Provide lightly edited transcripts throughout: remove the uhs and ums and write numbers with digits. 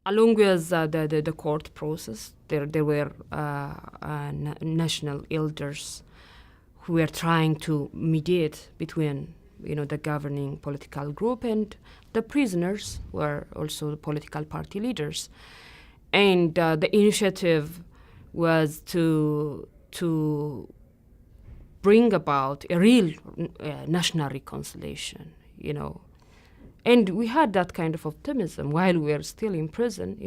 Along with the court process, there were national elders who were trying to mediate between the governing political group and the prisoners, who are also the political party leaders. And the initiative was to bring about a real national reconciliation, And we had that kind of optimism while we were still in prison,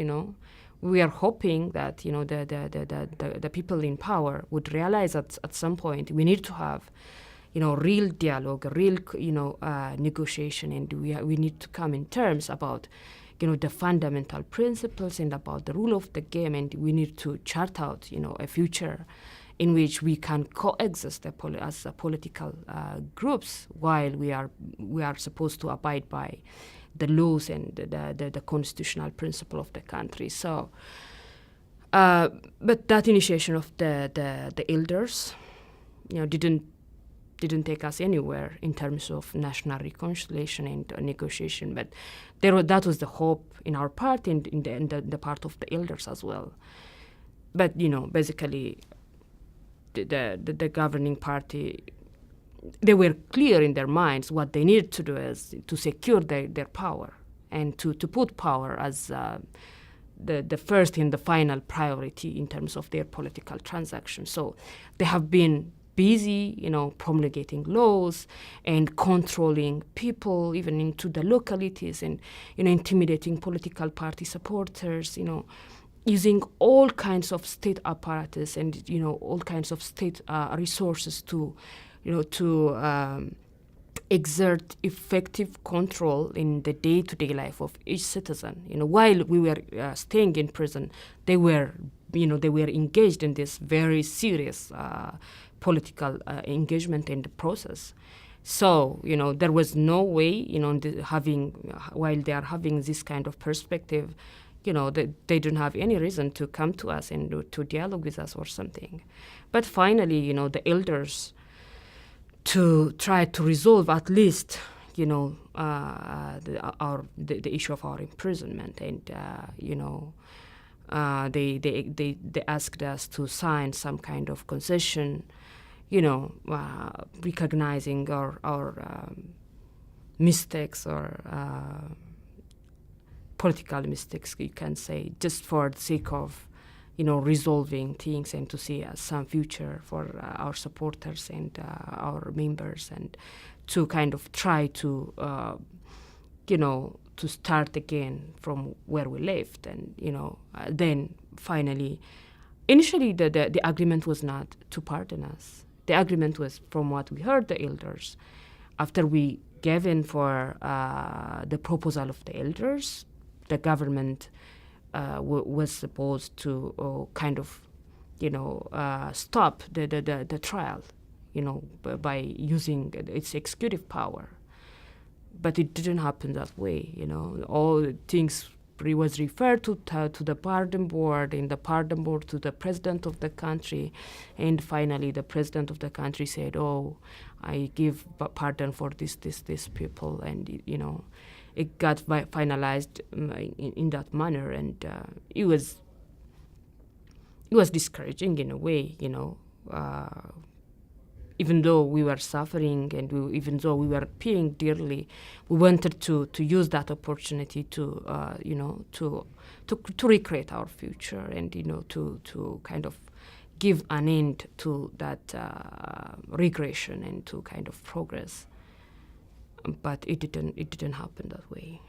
We are hoping that, the people in power would realize that at some point we need to have, real dialogue, real, negotiation, and we need to come in terms about, the fundamental principles and about the rule of the game, and we need to chart out, a future in which we can coexist as political groups while we are supposed to abide by the laws and the constitutional principle of the country. So, but that initiation of the elders, didn't take us anywhere in terms of national reconciliation and negotiation. But that was the hope in our part and in the part of the elders as well. But basically, the governing party, they were clear in their minds what they needed to do is to secure their power and to put power as the first and the final priority in terms of their political transactions. So they have been busy, promulgating laws and controlling people even into the localities and, intimidating political party supporters, using all kinds of state apparatus and, all kinds of state resources to exert effective control in the day-to-day life of each citizen. While we were staying in prison, they were engaged in this very serious political engagement in the process. So, there was no way, while they are having this kind of perspective, they don't have any reason to come to us and to dialogue with us or something. But finally, the elders, to try to resolve at least, the issue of our imprisonment, and they asked us to sign some kind of concession, recognizing our mistakes or political mistakes, you can say, just for the sake of, resolving things and to see some future for our supporters and our members, and to kind of try to, to start again from where we left. And, then finally, initially the agreement was not to pardon us. The agreement was, from what we heard, the elders, after we gave in for the proposal of the elders, the government was supposed to kind of, stop the trial, by using its executive power. But it didn't happen that way. All things was referred to the pardon board, and the pardon board to the president of the country, and finally the president of the country said, "Oh, I give pardon for this people," and it got finalized in that manner, and it was discouraging in a way, even though we were suffering and even though we were paying dearly, we wanted to use that opportunity to recreate our future and to kind of give an end to that regression and to kind of progress. But it didn't happen that way.